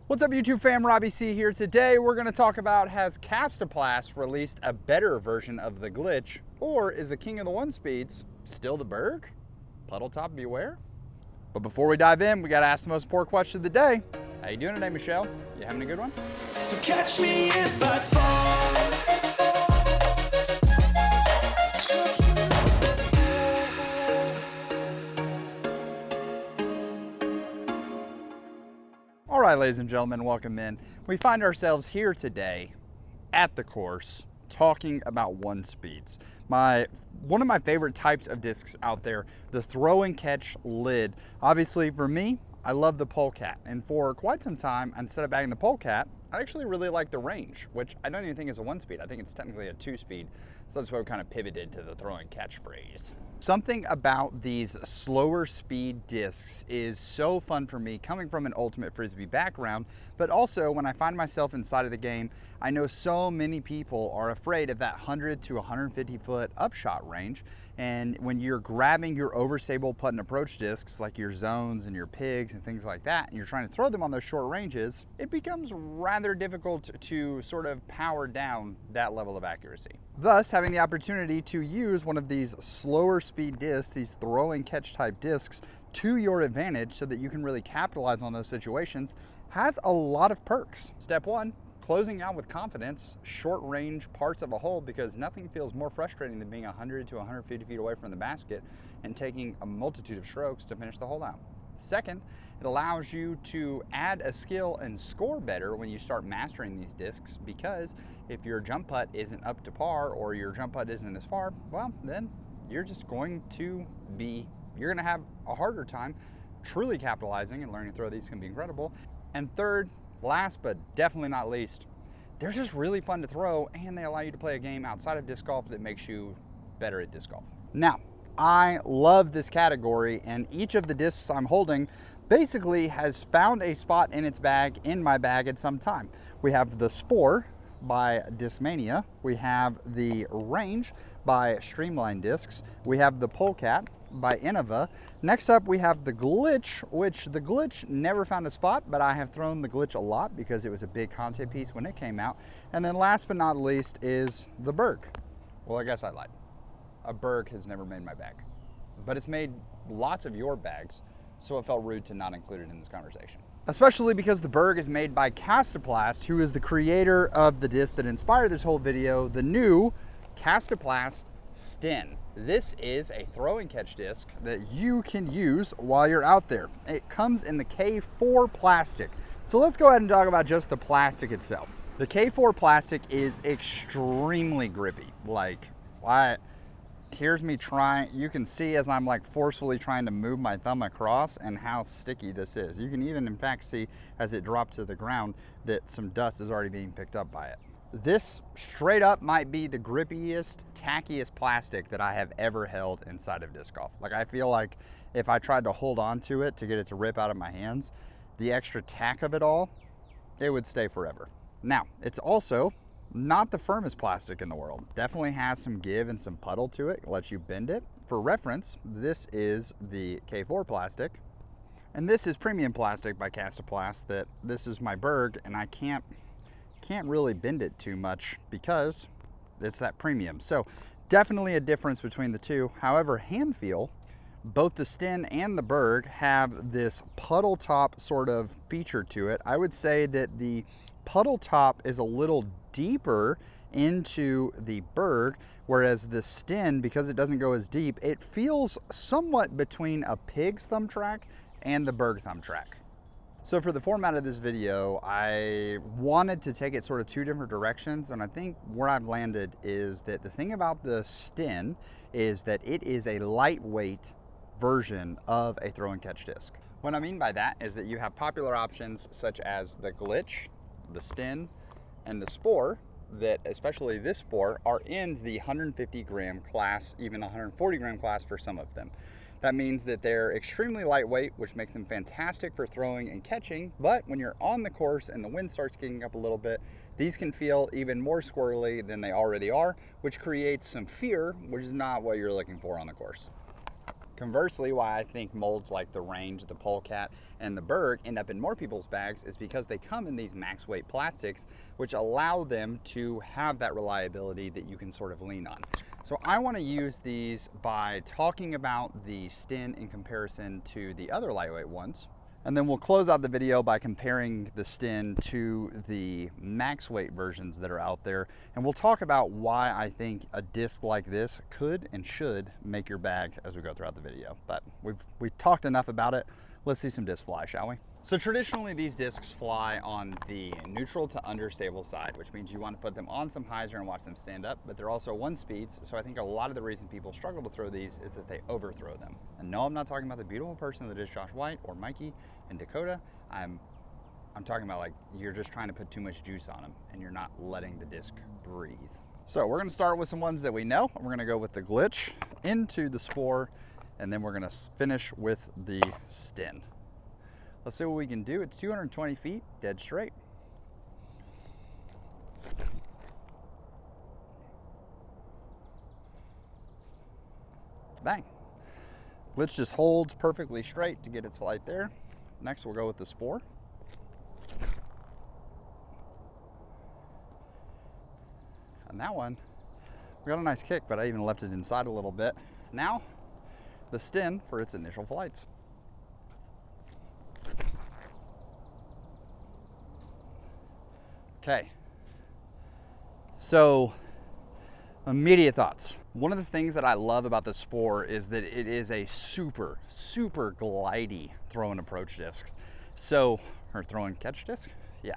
What's up YouTube fam, Robbie C here. Today we're going to talk about, has Kastaplast released a better version of the glitch, or is the king of the one speeds still the berg? Puddle top beware? But before we dive in, we got to ask the most important question of the day. How you doing today, Michelle? You having a good one? So catch me if I fall. All right, ladies and gentlemen, welcome in. We find ourselves here today at the course talking about one speeds. One of my favorite types of discs out there, the throw and catch lid. Obviously for me, I love the polecat, and for quite some time, instead of bagging the polecat, I actually really like the range, which I don't even think is a one speed. I think it's technically a two speed. So that's why we kind of pivoted to the throw and catch phrase. Something about these slower speed discs is so fun for me, coming from an ultimate frisbee background, but also when I find myself inside of the game, I know so many people are afraid of that 100 to 150 foot upshot range. And when you're grabbing your overstable putt and approach discs, like your zones and your pigs and things like that, and you're trying to throw them on those short ranges, it becomes rather difficult to sort of power down that level of accuracy. Thus, having the opportunity to use one of these slower speed discs, these throw and catch type discs, to your advantage so that you can really capitalize on those situations has a lot of perks. Step one, closing out with confidence, short range parts of a hole, because nothing feels more frustrating than being 100 to 150 feet away from the basket and taking a multitude of strokes to finish the hole out. Second, it allows you to add a skill and score better when you start mastering these discs, because if your jump putt isn't up to par or your jump putt isn't as far, well, then you're gonna have a harder time truly capitalizing, and learning to throw these can be incredible. And third, last but definitely not least, they're just really fun to throw, and they allow you to play a game outside of disc golf that makes you better at disc golf. Now, I love this category, and each of the discs I'm holding basically has found a spot in its bag, in my bag at some time. We have the Spore by Discmania, we have the Range by Streamline Discs, we have the Polecat by Innova. Next up we have the Glitch, which the Glitch never found a spot, but I have thrown the Glitch a lot because it was a big content piece when it came out. And then last but not least is the Berg. Well, I guess I lied. A Berg has never made my bag, but it's made lots of your bags, so it felt rude to not include it in this conversation. Especially because the Berg is made by Kastaplast, who is the creator of the disc that inspired this whole video, the new Kastaplast Sten. This is a throw and catch disc that you can use while you're out there. It comes in the K4 plastic. So let's go ahead and talk about just the plastic itself. The K4 plastic is extremely grippy. Here's me trying, you can see as I'm like forcefully trying to move my thumb across and how sticky this is. You can even in fact see as it dropped to the ground that some dust is already being picked up by it. This straight up might be the grippiest, tackiest plastic that I have ever held inside of disc golf. Like, I feel like if I tried to hold on to it to get it to rip out of my hands, the extra tack of it all, it would stay forever. Now, it's also not the firmest plastic in the world. Definitely has some give and some puddle to it, lets you bend it. For reference, this is the K4 plastic, and this is premium plastic by Kastaplast. This is my Berg, and I can't really bend it too much because it's that premium. So definitely a difference between the two. However, hand feel, both the Sten and the Berg have this puddle top sort of feature to it. I would say that the puddle top is a little deeper into the Berg, whereas the Sten, because it doesn't go as deep, it feels somewhat between a pig's thumb track and the Berg thumb track. So for the format of this video, I wanted to take it sort of two different directions, and I think where I've landed is that the thing about the Sten is that it is a lightweight version of a throw and catch disc. What I mean by that is that you have popular options such as the Glitch, the Sten, and the Spore, that especially this Spore are in the 150 gram class, even 140 gram class for some of them. That means that they're extremely lightweight, which makes them fantastic for throwing and catching, but when you're on the course and the wind starts kicking up a little bit, these can feel even more squirrely than they already are, which creates some fear, which is not what you're looking for on the course. Conversely, why I think molds like the Range, the Polecat, and the Berg end up in more people's bags is because they come in these max weight plastics, which allow them to have that reliability that you can sort of lean on. So I want to use these by talking about the Sten in comparison to the other lightweight ones. And then we'll close out the video by comparing the Sten to the max weight versions that are out there. And we'll talk about why I think a disc like this could and should make your bag as we go throughout the video. But we've talked enough about it. Let's see some discs fly, shall we? So traditionally these discs fly on the neutral to understable side, which means you want to put them on some hyzer and watch them stand up, but they're also one speeds. So I think a lot of the reason people struggle to throw these is that they overthrow them. And no, I'm not talking about the beautiful person that is Josh White or Mikey and Dakota. I'm talking about like you're just trying to put too much juice on them and you're not letting the disc breathe. So we're going to start with some ones that we know. We're going to go with the Glitch into the Spore, and then we're going to finish with the Sten. Let's see what we can do. It's 220 feet, dead straight. Bang. Glitch just holds perfectly straight to get its flight there. Next we'll go with the Spore. And that one, we got a nice kick, but I even left it inside a little bit. Now, the Sten for its initial flights. Okay, so immediate thoughts. One of the things that I love about the Spore is that it is a super glidey throw and approach disc. So, or throw and catch disc? Yeah,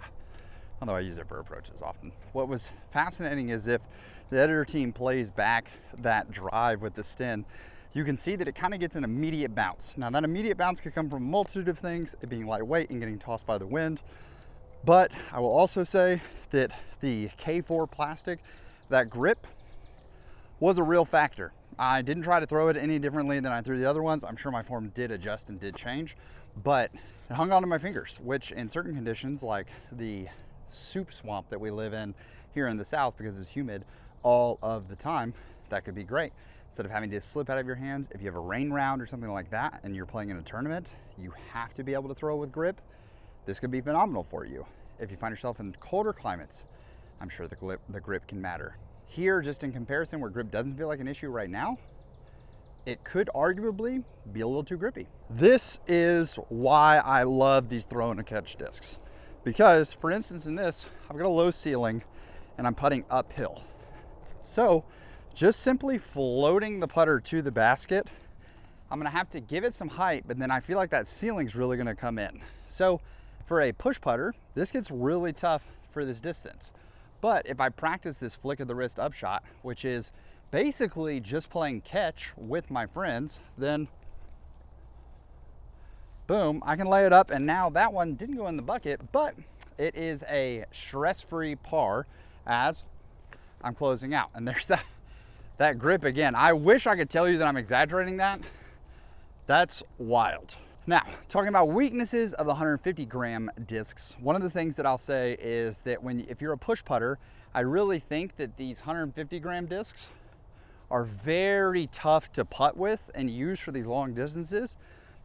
although I use it for approaches often. What was fascinating is if the editor team plays back that drive with the Sten, you can see that it kind of gets an immediate bounce. Now that immediate bounce could come from a multitude of things, it being lightweight and getting tossed by the wind. But I will also say that the K4 plastic, that grip was a real factor. I didn't try to throw it any differently than I threw the other ones. I'm sure my form did adjust and did change, but it hung onto my fingers, which in certain conditions like the soup swamp that we live in here in the South because it's humid all of the time, that could be great. Instead of having to slip out of your hands, if you have a rain round or something like that and you're playing in a tournament, you have to be able to throw with grip. This could be phenomenal for you. If you find yourself in colder climates, I'm sure the grip can matter. Here, just in comparison, where grip doesn't feel like an issue right now, it could arguably be a little too grippy. This is why I love these throw and catch discs. Because, for instance, in this, I've got a low ceiling and I'm putting uphill. So, just simply floating the putter to the basket, I'm gonna have to give it some height, but then I feel like that ceiling's really gonna come in. So, for a push putter, this gets really tough for this distance. But if I practice this flick of the wrist upshot, which is basically just playing catch with my friends, then boom, I can lay it up, and now that one didn't go in the bucket, but it is a stress-free par as I'm closing out. And there's that grip again. I wish I could tell you that I'm exaggerating that. That's wild. Now, talking about weaknesses of the 150 gram discs, one of the things that I'll say is that if you're a push putter, I really think that these 150 gram discs are very tough to putt with and use for these long distances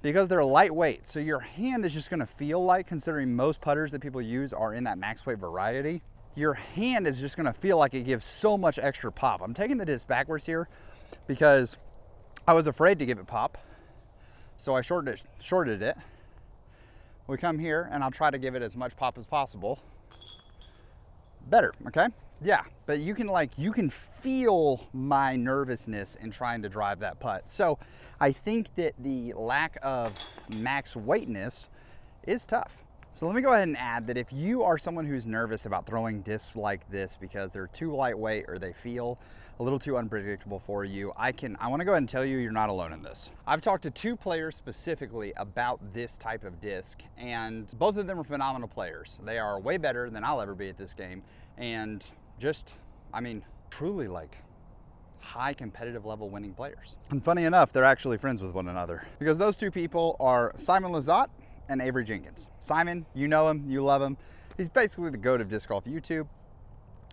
because they're lightweight. So your hand is just gonna feel like, considering most putters that people use are in that max weight variety, your hand is just gonna feel like it gives so much extra pop. I'm taking the disc backwards here because I was afraid to give it pop. So I shorted it. We come here and I'll try to give it as much pop as possible. Better, okay? Yeah, but you can feel my nervousness in trying to drive that putt. So I think that the lack of max weightness is tough. So let me go ahead and add that if you are someone who's nervous about throwing discs like this because they're too lightweight or they feel a little too unpredictable for you, I want to go ahead and tell you you're not alone in this. I've talked to 2 players specifically about this type of disc, and both of them are phenomenal players. They are way better than I'll ever be at this game, and just, I mean, truly like high competitive level winning players. And funny enough, they're actually friends with one another because those 2 people are Simon Lizotte and Avery Jenkins. Simon, you know him, you love him. He's basically the GOAT of disc golf YouTube.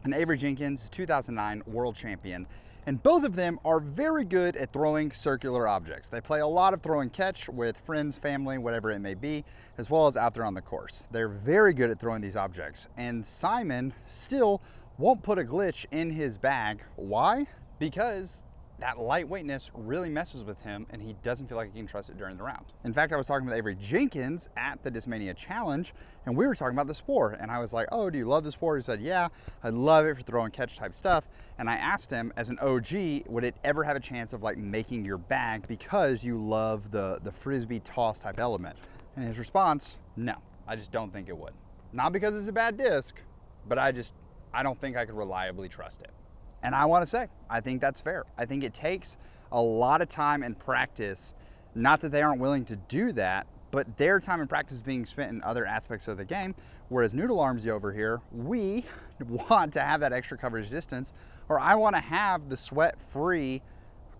And Avery Jenkins, 2009 world champion. And both of them are very good at throwing circular objects. They play a lot of throw and catch with friends, family, whatever it may be, as well as out there on the course. They're very good at throwing these objects. And Simon still won't put a glitch in his bag. Why? Because that lightweightness really messes with him and he doesn't feel like he can trust it during the round. In fact, I was talking with Avery Jenkins at the Discmania Challenge and we were talking about the Spore and I was like, oh, do you love the Spore? He said, yeah, I love it for throw and catch type stuff. And I asked him, as an OG, would it ever have a chance of like making your bag because you love the Frisbee toss type element? And his response, no, I just don't think it would. Not because it's a bad disc, but I don't think I could reliably trust it. And I want to say, I think that's fair. I think it takes a lot of time and practice, not that they aren't willing to do that, but their time and practice is being spent in other aspects of the game. Whereas Noodle Armsy over here, we want to have that extra coverage distance, or I want to have the sweat-free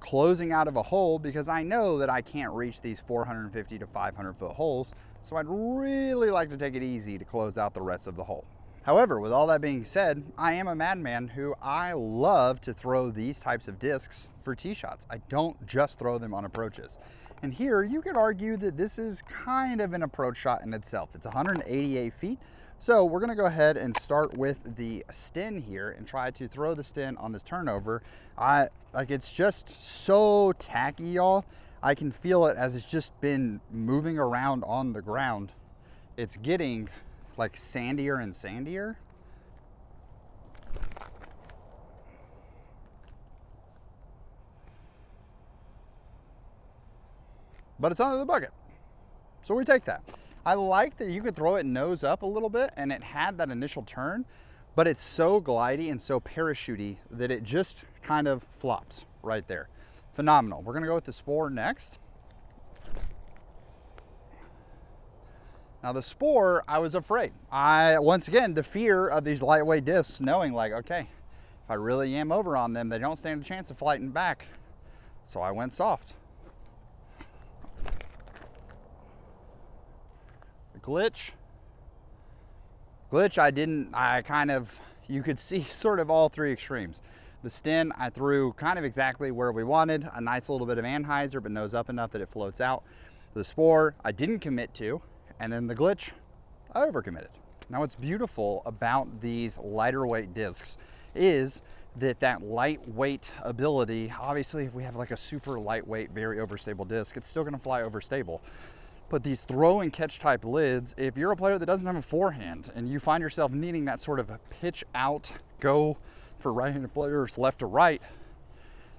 closing out of a hole because I know that I can't reach these 450 to 500 foot holes. So I'd really like to take it easy to close out the rest of the hole. However, with all that being said, I am a madman who I love to throw these types of discs for tee shots. I don't just throw them on approaches. And here you could argue that this is kind of an approach shot in itself. It's 188 feet. So we're gonna go ahead and start with the Sten here and try to throw the Sten on this turnover. It's just so tacky, y'all. I can feel it as it's just been moving around on the ground. It's getting like sandier and sandier. But it's under the bucket, so we take that. I like that you could throw it nose up a little bit and it had that initial turn, but it's so glidey and so parachutey that it just kind of flops right there. Phenomenal. We're gonna go with the Spore next. Now the Spore, I was afraid. Once again, the fear of these lightweight discs, knowing like, okay, if I really am over on them, they don't stand a chance of flighting back. So I went soft. The glitch, you could see sort of all three extremes. The Sten, I threw kind of exactly where we wanted, a nice little bit of anhyzer, but nose up enough that it floats out. The Spore, I didn't commit to. And then the glitch, I overcommitted. Now what's beautiful about these lighter weight discs is that lightweight ability, obviously if we have like a super lightweight, very overstable disc, it's still gonna fly overstable. But these throw and catch type lids, if you're a player that doesn't have a forehand and you find yourself needing that sort of pitch out, go for right-handed players left to right,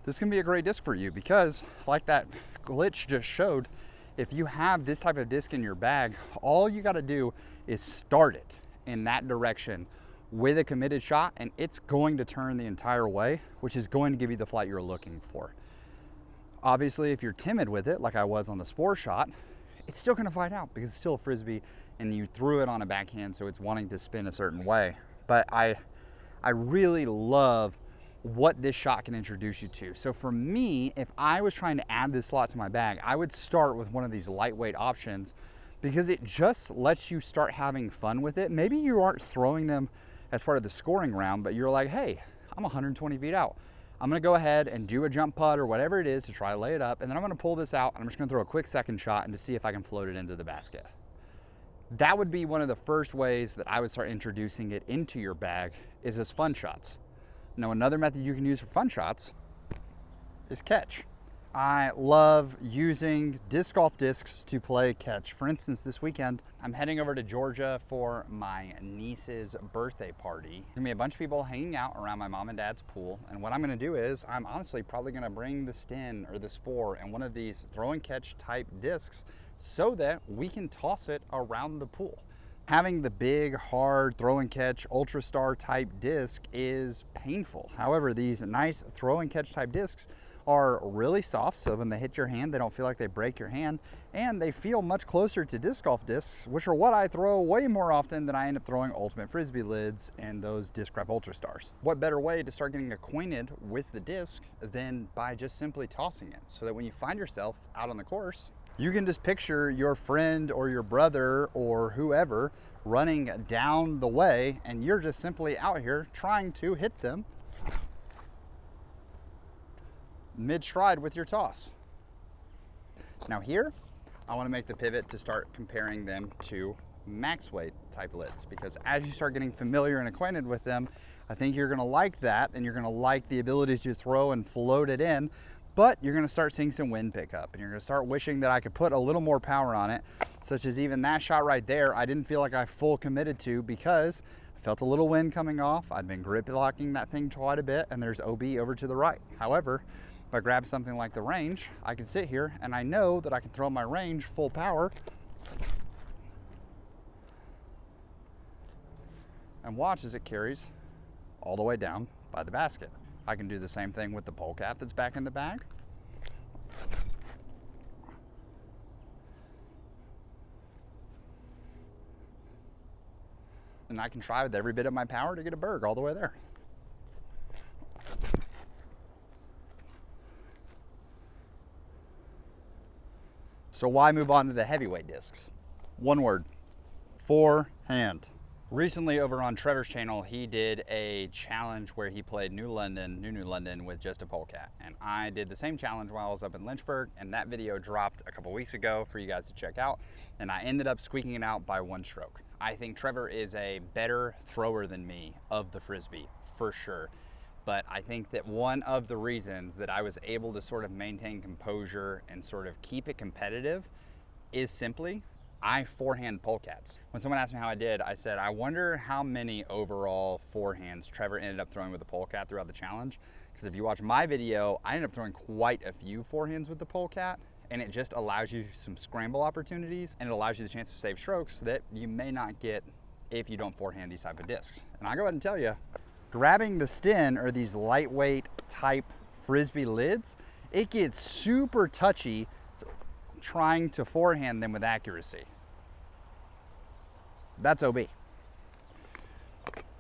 this can be a great disc for you because like that glitch just showed, if you have this type of disc in your bag, all you gotta do is start it in that direction with a committed shot and it's going to turn the entire way, which is going to give you the flight you're looking for. Obviously, if you're timid with it, like I was on the Spore shot, it's still gonna fly out because it's still a Frisbee and you threw it on a backhand, so it's wanting to spin a certain way. But I really love what this shot can introduce you to. So for me, if I was trying to add this slot to my bag, I would start with one of these lightweight options because it just lets you start having fun with it. Maybe you aren't throwing them as part of the scoring round, but you're like, hey, I'm 120 feet out. I'm gonna go ahead and do a jump putt or whatever it is to try to lay it up, and then I'm gonna pull this out and I'm just gonna throw a quick second shot and to see if I can float it into the basket. That would be one of the first ways that I would start introducing it into your bag is as fun shots. Now another method you can use for fun shots is catch. I love using disc golf discs to play catch. For instance, this weekend, I'm heading over to Georgia for my niece's birthday party. There's gonna be a bunch of people hanging out around my mom and dad's pool. And what I'm gonna do is, I'm honestly probably gonna bring the Sten or the Spore and one of these throw and catch type discs so that we can toss it around the pool. Having the big, hard throw and catch Ultra Star type disc is painful. However, these nice throw and catch type discs are really soft, so when they hit your hand, they don't feel like they break your hand, and they feel much closer to disc golf discs, which are what I throw way more often than I end up throwing Ultimate Frisbee lids and those Disc Wrap Ultra Stars. What better way to start getting acquainted with the disc than by just simply tossing it, so that when you find yourself out on the course, you can just picture your friend or your brother or whoever running down the way, and you're just simply out here trying to hit them mid-stride with your toss. Now here, I want to make the pivot to start comparing them to max weight type lids, because as you start getting familiar and acquainted with them, I think you're going to like that, and you're going to like the ability to throw and float it in, but you're going to start seeing some wind pick up, and you're going to start wishing that I could put a little more power on it, such as even that shot right there, I didn't feel like I full committed to because I felt a little wind coming off. I'd been grip locking that thing quite a bit, and there's OB over to the right. However, if I grab something like the range, I can sit here and I know that I can throw my range full power and watch as it carries all the way down by the basket. I can do the same thing with the polecat that's back in the bag. And I can try with every bit of my power to get a berg all the way there. So why move on to the heavyweight discs? One word: forehand. Recently over on Trevor's channel, he did a challenge where he played New London with just a polecat. And I did the same challenge while I was up in Lynchburg, and that video dropped a couple weeks ago for you guys to check out. And I ended up squeaking it out by 1 stroke. I think Trevor is a better thrower than me of the Frisbee, for sure. But I think that one of the reasons that I was able to sort of maintain composure and sort of keep it competitive is simply I forehand polecats. When someone asked me how I did, I said, I wonder how many overall forehands Trevor ended up throwing with the polecat throughout the challenge. Because if you watch my video, I ended up throwing quite a few forehands with the polecat, and it just allows you some scramble opportunities, and it allows you the chance to save strokes that you may not get if you don't forehand these type of discs. And I'll go ahead and tell you, grabbing the Sten or these lightweight type Frisbee lids, it gets super touchy trying to forehand them with accuracy. That's OB.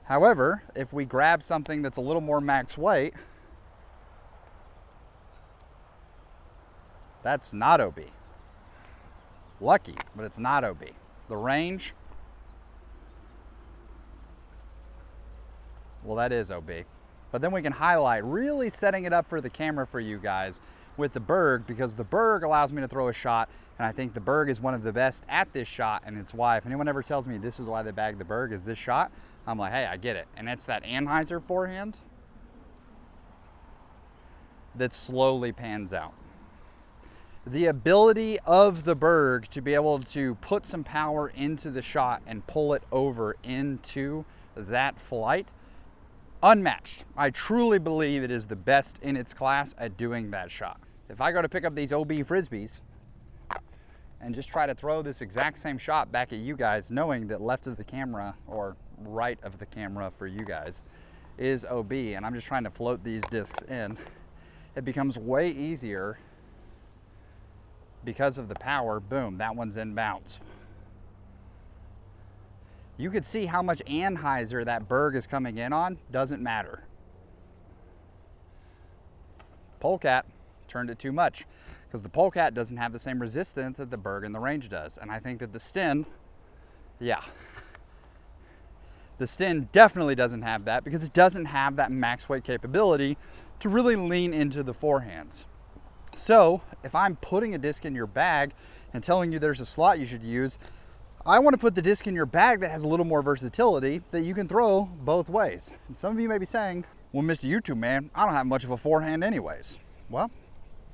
However, if we grab something that's a little more max weight, that's not OB. Lucky, but it's not OB. The range, well, that is OB. But then we can highlight, really setting it up for the camera for you guys with the berg, because the berg allows me to throw a shot, and I think the berg is one of the best at this shot, and it's why, if anyone ever tells me this is why they bag the berg is this shot, I'm like, hey, I get it. And it's that Anheuser forehand that slowly pans out. The ability of the berg to be able to put some power into the shot and pull it over into that flight, unmatched. I truly believe it is the best in its class at doing that shot. If I go to pick up these OB Frisbees and just try to throw this exact same shot back at you guys, knowing that left of the camera or right of the camera for you guys is OB, and I'm just trying to float these discs in, it becomes way easier because of the power. Boom, that one's in bounce. You could see how much Anheuser that berg is coming in on, doesn't matter. Polecat turned it too much, because the polecat doesn't have the same resistance that the berg and the range does. And I think that the Sten, yeah, the Sten definitely doesn't have that, because it doesn't have that max weight capability to really lean into the forehands. So if I'm putting a disc in your bag and telling you there's a slot you should use, I want to put the disc in your bag that has a little more versatility that you can throw both ways. And some of you may be saying, well, Mr. YouTube man, I don't have much of a forehand anyways. Well,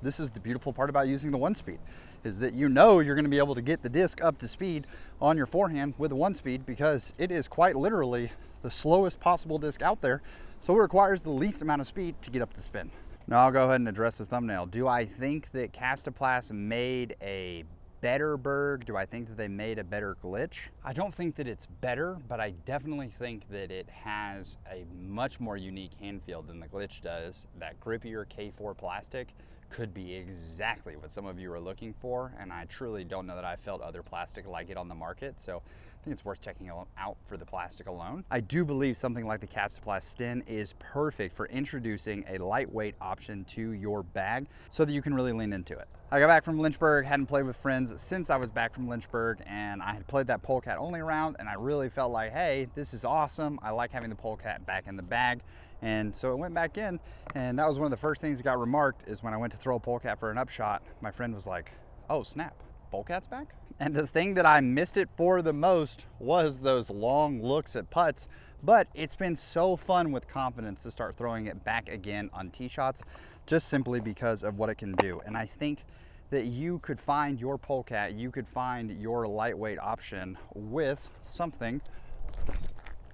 this is the beautiful part about using the 1-speed, is that you know you're going to be able to get the disc up to speed on your forehand with a 1-speed, because it is quite literally the slowest possible disc out there. So it requires the least amount of speed to get up to spin. Now I'll go ahead and address the thumbnail. Do I think that Kastaplast made a better berg? Do I think that they made a better glitch? I don't think that it's better, but I definitely think that it has a much more unique hand feel than the glitch does. That grippier K4 plastic could be exactly what some of you are looking for, and I truly don't know that I felt other plastic like it on the market. So I think it's worth checking out for the plastic alone. I do believe something like the Kastaplast Sten is perfect for introducing a lightweight option to your bag so that you can really lean into it. I got back from Lynchburg, hadn't played with friends since I was back from Lynchburg, and I had played that polecat only round, and I really felt like, hey, this is awesome. I like having the polecat back in the bag. And so it went back in, and that was one of the first things that got remarked is when I went to throw a polecat for an upshot, my friend was like, oh snap, polecat's back? And the thing that I missed it for the most was those long looks at putts, but it's been so fun with confidence to start throwing it back again on tee shots, just simply because of what it can do. And I think that you could find your polecat, you could find your lightweight option with something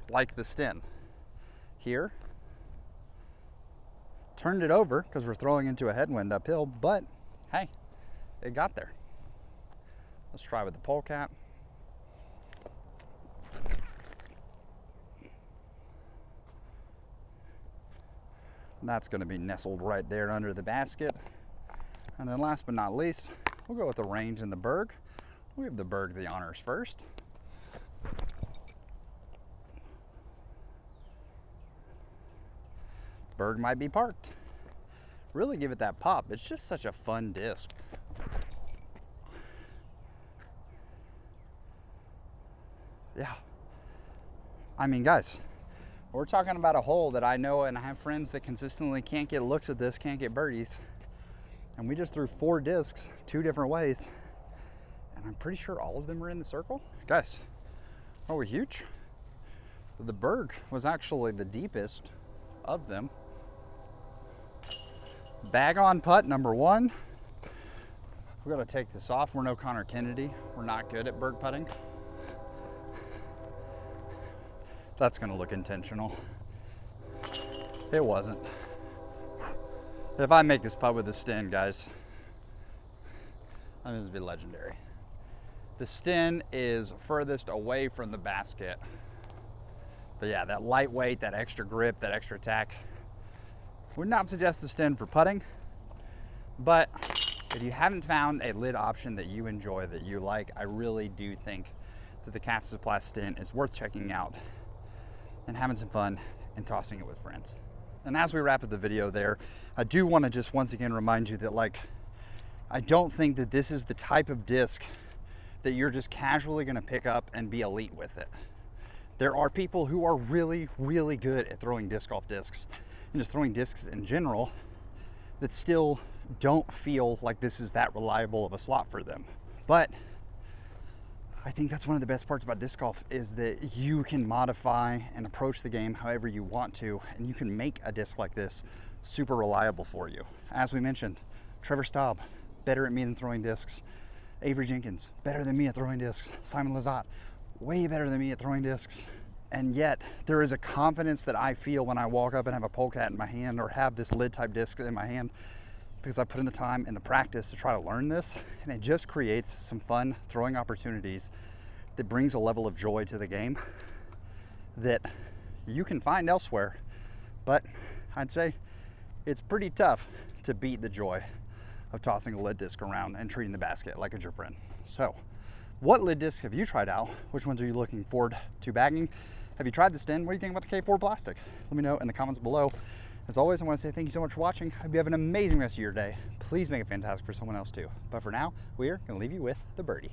like the Sten. Here, turned it over because we're throwing into a headwind uphill, but hey, it got there. Let's try with the polecat. That's going to be nestled right there under the basket. And then last but not least, we'll go with the range and the berg. We'll give the berg the honors first. Berg might be parked. Really give it that pop. It's just such a fun disc. Yeah. I mean, guys, we're talking about a hole that I know and I have friends that consistently can't get looks at this, can't get birdies. And we just threw 4 discs 2 different ways. And I'm pretty sure all of them are in the circle. Guys, are we huge? The berg was actually the deepest of them. Bag on putt number 1. We're gonna take this off. We're no Connor Kennedy. We're not good at berg putting. That's gonna look intentional. It wasn't. If I make this putt with the Sten, guys, I'm gonna be legendary. The Sten is furthest away from the basket. But yeah, that lightweight, that extra grip, that extra attack. Would not suggest the Sten for putting, but if you haven't found a lid option that you enjoy, that you like, I really do think that the Kastaplast Sten is worth checking out and having some fun and tossing it with friends. And as we wrap up the video there, I do want to just once again remind you that, like, I don't think that this is the type of disc that you're just casually going to pick up and be elite with it. There are people who are really, really good at throwing disc golf discs and just throwing discs in general that still don't feel like this is that reliable of a slot for them. But I think that's one of the best parts about disc golf is that you can modify and approach the game however you want to, and you can make a disc like this super reliable for you. As we mentioned, Trevor Staub, better at me than throwing discs. Avery Jenkins, better than me at throwing discs. Simon Lizotte, way better than me at throwing discs. And yet there is a confidence that I feel when I walk up and have a polecat in my hand or have this lid type disc in my hand, because I put in the time and the practice to try to learn this, and it just creates some fun throwing opportunities that brings a level of joy to the game that you can find elsewhere. But I'd say it's pretty tough to beat the joy of tossing a lid disc around and treating the basket like it's your friend. So what lid discs have you tried out? Which ones are you looking forward to bagging? Have you tried the Sten? What do you think about the K4 plastic? Let me know in the comments below. As always, I want to say thank you so much for watching. I hope you have an amazing rest of your day. Please make it fantastic for someone else too. But for now, we are going to leave you with the birdie.